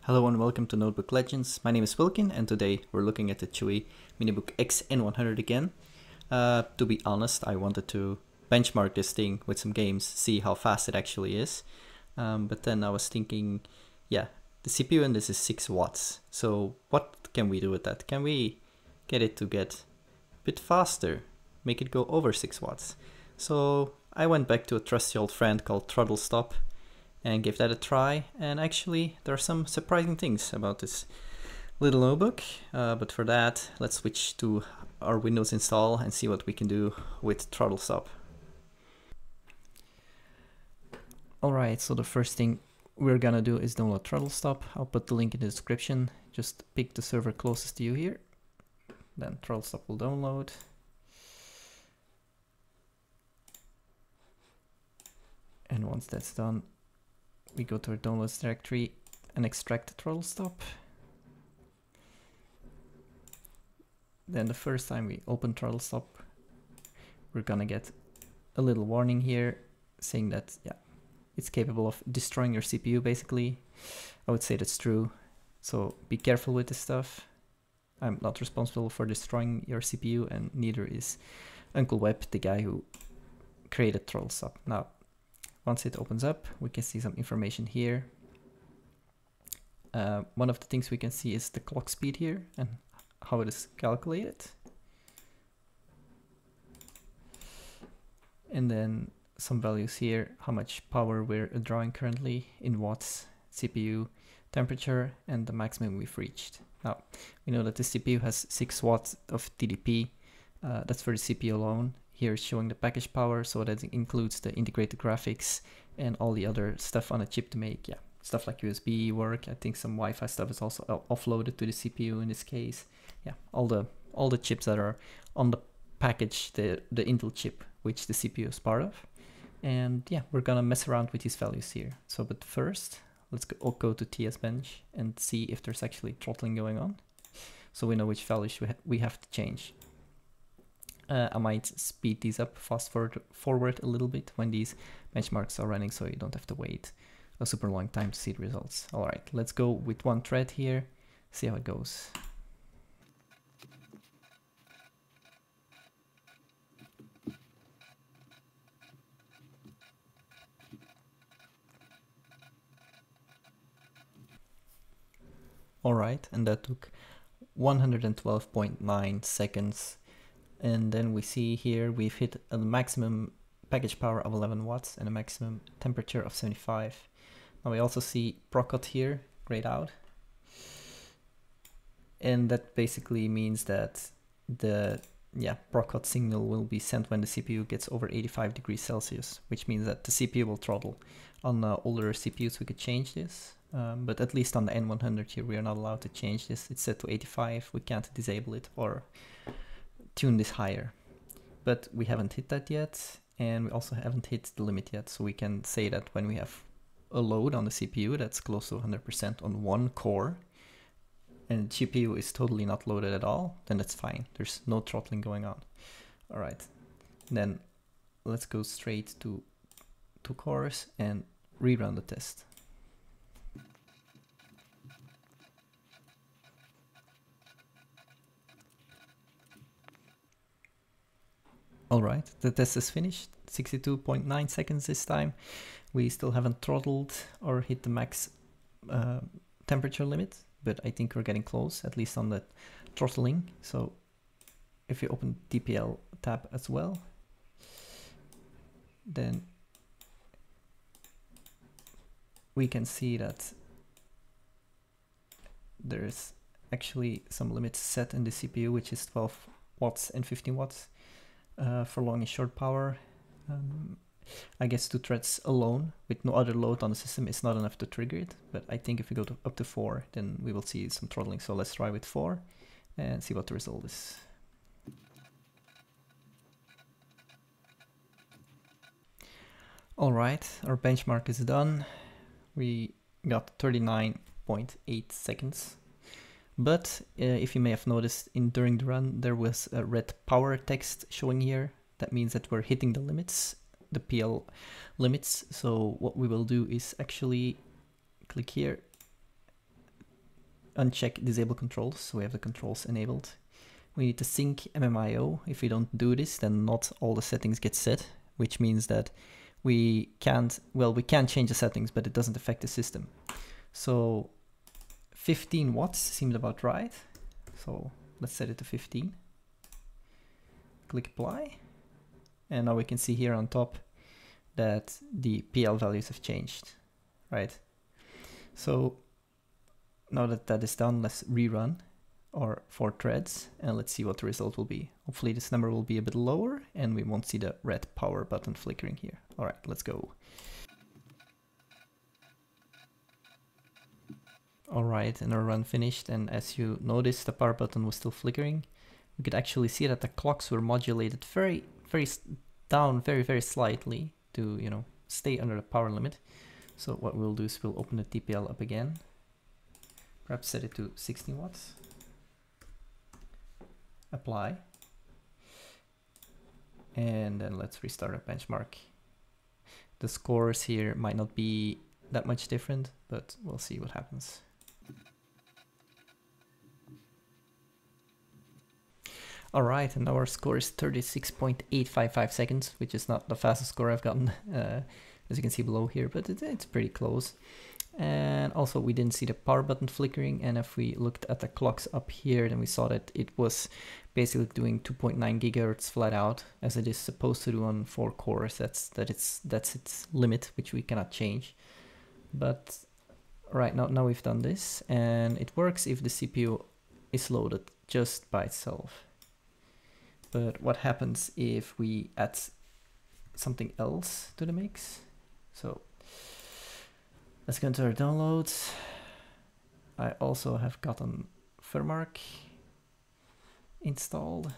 Hello and welcome to Notebook Legends. My name is Wilkin and today we're looking at the Chuwi Minibook X N100 again. To be honest, I wanted to benchmark this thing with some games, see how fast it actually is. But then I was thinking, yeah, the CPU in this is 6 watts. So what can we do with that? Can we get it to get a bit faster? Make it go over 6 watts? So I went back to a trusty old friend called Throttlestop and give that a try, and actually there are some surprising things about this little notebook, but for that let's switch to our Windows install and see what we can do with Throttlestop. Alright, so the first thing we're gonna do is download Throttlestop. I'll put the link in the description. Just pick the server closest to you here, then Throttlestop will download. And once that's done, we go to our downloads directory and extract the Throttlestop. Then the first time we open Throttlestop, we're gonna get a little warning here saying that, yeah, it's capable of destroying your CPU basically. I would say that's true, so be careful with this stuff. I'm not responsible for destroying your CPU, and neither is Uncle Web, the guy who created Throttlestop. Now, once it opens up, we can see some information here. One of the things we can see is the clock speed here and how it is calculated. And then some values here, how much power we're drawing currently in watts, CPU, temperature, and the maximum we've reached. Now, we know that the CPU has 6 watts of TDP. That's for the CPU alone. Here is showing the package power, so that includes the integrated graphics and all the other stuff on a chip to make, yeah, stuff like USB work. I think some Wi-Fi stuff is also offloaded to the CPU in this case. Yeah, all the chips that are on the package, the Intel chip, which the CPU is part of. And yeah, we're gonna mess around with these values here. So, but first, let's go to TS Bench and see if there's actually throttling going on, so we know which values we have to change. I might speed these up, fast forward a little bit when these benchmarks are running, so you don't have to wait a super long time to see the results. Alright, let's go with one thread here, see how it goes. Alright, and that took 112.9 seconds. And then we see here we've hit a maximum package power of 11 watts and a maximum temperature of 75. Now we also see PROCHOT here, grayed out. And that basically means that the PROCHOT signal will be sent when the CPU gets over 85 degrees Celsius, which means that the CPU will throttle. On older CPUs we could change this, but at least on the N100 here we are not allowed to change this. It's set to 85, we can't disable it or tune this higher, but we haven't hit that yet, and we also haven't hit the limit yet, so we can say that when we have a load on the CPU that's close to 100% on one core and the GPU is totally not loaded at all, then that's fine, there's no throttling going on. Alright, then let's go straight to 2 cores and rerun the test. Alright, the test is finished, 62.9 seconds this time. We still haven't throttled or hit the max temperature limit, but I think we're getting close, at least on the throttling. So if you open TPL tab as well, then we can see that there's actually some limits set in the CPU, which is 12 watts and 15 watts. For long and short power. I guess 2 threads alone with no other load on the system is not enough to trigger it, but I think if we go up to 4, then we will see some throttling. So let's try with 4 and see what the result is. Alright, our benchmark is done. We got 39.8 seconds. But if you may have noticed, during the run there was a red power text showing here. That means that we're hitting the limits, the PL limits. So what we will do is actually click here uncheck disable controls, so we have the controls enabled. We need to sync MMIO. If we don't do this, then not all the settings get set, which means that we can't, well, we can change the settings, but it doesn't affect the system. So 15 watts seemed about right. So let's set it to 15. Click apply. And now we can see here on top that the PL values have changed, right? So now that that is done, let's rerun our 4 threads and let's see what the result will be. Hopefully this number will be a bit lower and we won't see the red power button flickering here. All right, let's go. All right, and our run finished, and as you notice, the power button was still flickering. We could actually see that the clocks were modulated very slightly to, you know, stay under the power limit. So what we'll do is we'll open the TPL up again, perhaps set it to 16 watts, apply, and then let's restart our benchmark. The scores here might not be that much different, but we'll see what happens. Alright, and now our score is 36.855 seconds, which is not the fastest score I've gotten, as you can see below here, but it's pretty close. And also we didn't see the power button flickering, and if we looked at the clocks up here, then we saw that it was basically doing 2.9 gigahertz flat out, as it is supposed to do on 4 cores. That's its limit, which we cannot change. But right now we've done this, and it works if the CPU is loaded just by itself. But what happens if we add something else to the mix? So let's go into our downloads. I also have gotten Firmark installed.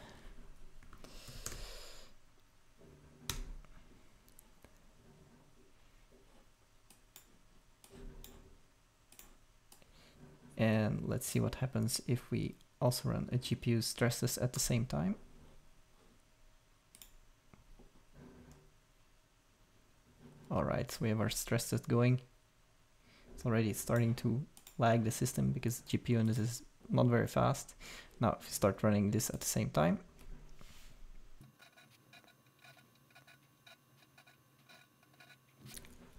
And let's see what happens if we also run a GPU stress test at the same time. Alright, so we have our stress test going. It's already starting to lag the system because the GPU in this is not very fast. Now if you start running this at the same time.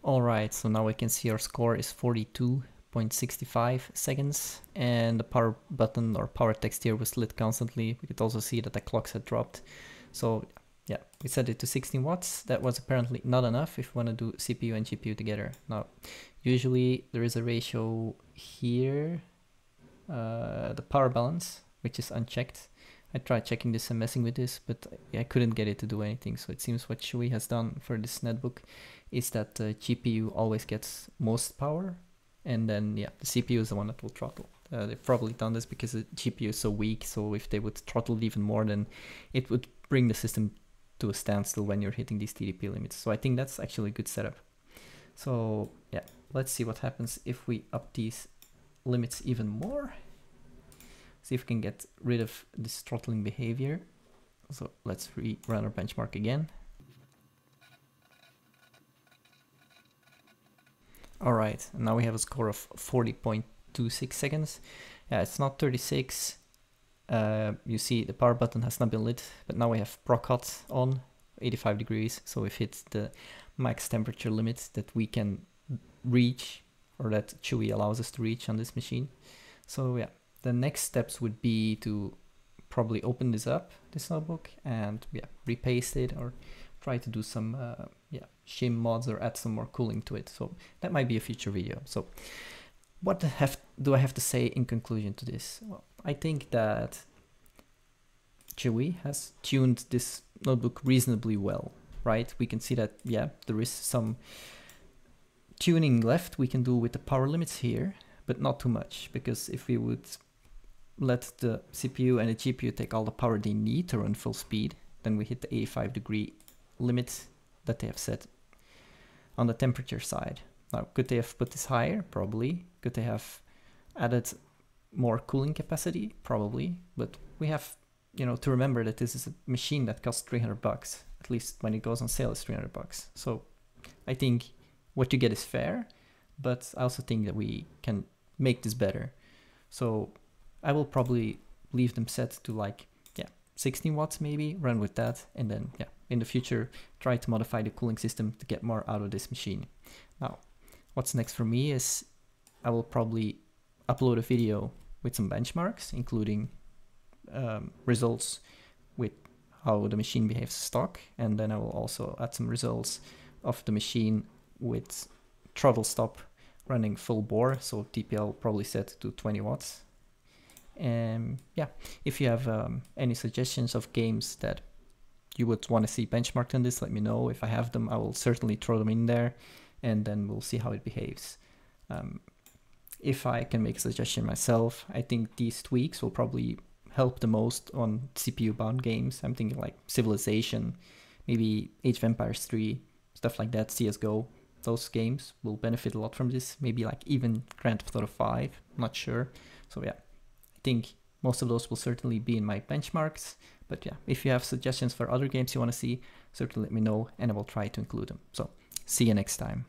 Alright, so now we can see our score is 42.65 seconds, and the power button or power text here was lit constantly. We could also see that the clocks had dropped. So yeah, we set it to 16 watts. That was apparently not enough if we want to do CPU and GPU together. Now, usually there is a ratio here, the power balance, which is unchecked. I tried checking this and messing with this, but I couldn't get it to do anything. So it seems what Chuwi has done for this netbook is that the GPU always gets most power, and then yeah, the CPU is the one that will throttle. They've probably done this because the GPU is so weak, so if they would throttle it even more, then it would bring the system to a standstill when you're hitting these TDP limits. So I think that's actually a good setup. So yeah, let's see what happens if we up these limits even more. See if we can get rid of this throttling behavior. So let's rerun our benchmark again. All right, and now we have a score of 40.26 seconds. Yeah, it's not 36. You see the power button has not been lit, but now we have PROCHOT on 85 degrees. So we've hit the max temperature limit that we can reach, or that Chuwi allows us to reach on this machine. So yeah, the next steps would be to probably open this up, this notebook, and yeah, repaste it or try to do some shim mods or add some more cooling to it. So that might be a future video. So what do I have to say in conclusion to this? Well, I think that Chuwi has tuned this notebook reasonably well, right? We can see that, yeah, there is some tuning left we can do with the power limits here, but not too much, because if we would let the CPU and the GPU take all the power they need to run full speed, then we hit the 85 degree limit that they have set on the temperature side. Now, could they have put this higher? Probably. Could they have added more cooling capacity? Probably. But we have, you know, to remember that this is a machine that costs 300 bucks. At least when it goes on sale, it's 300 bucks. So I think what you get is fair, but I also think that we can make this better. So I will probably leave them set to like, 16 watts maybe, run with that, and then in the future try to modify the cooling system to get more out of this machine. Now, what's next for me is I will probably upload a video with some benchmarks, including results with how the machine behaves stock, and then I will also add some results of the machine with Throttlestop running full bore, so TPL probably set to 20 watts. And if you have any suggestions of games that you would want to see benchmarked on this, let me know. If I have them, I will certainly throw them in there, and then we'll see how it behaves. If I can make a suggestion myself, I think these tweaks will probably help the most on CPU bound games. I'm thinking like Civilization, maybe Age of Empires 3, stuff like that, CSGO. Those games will benefit a lot from this. Maybe like even Grand Theft Auto 5, not sure. So I think most of those will certainly be in my benchmarks. But if you have suggestions for other games you want to see, certainly let me know and I will try to include them. So see you next time.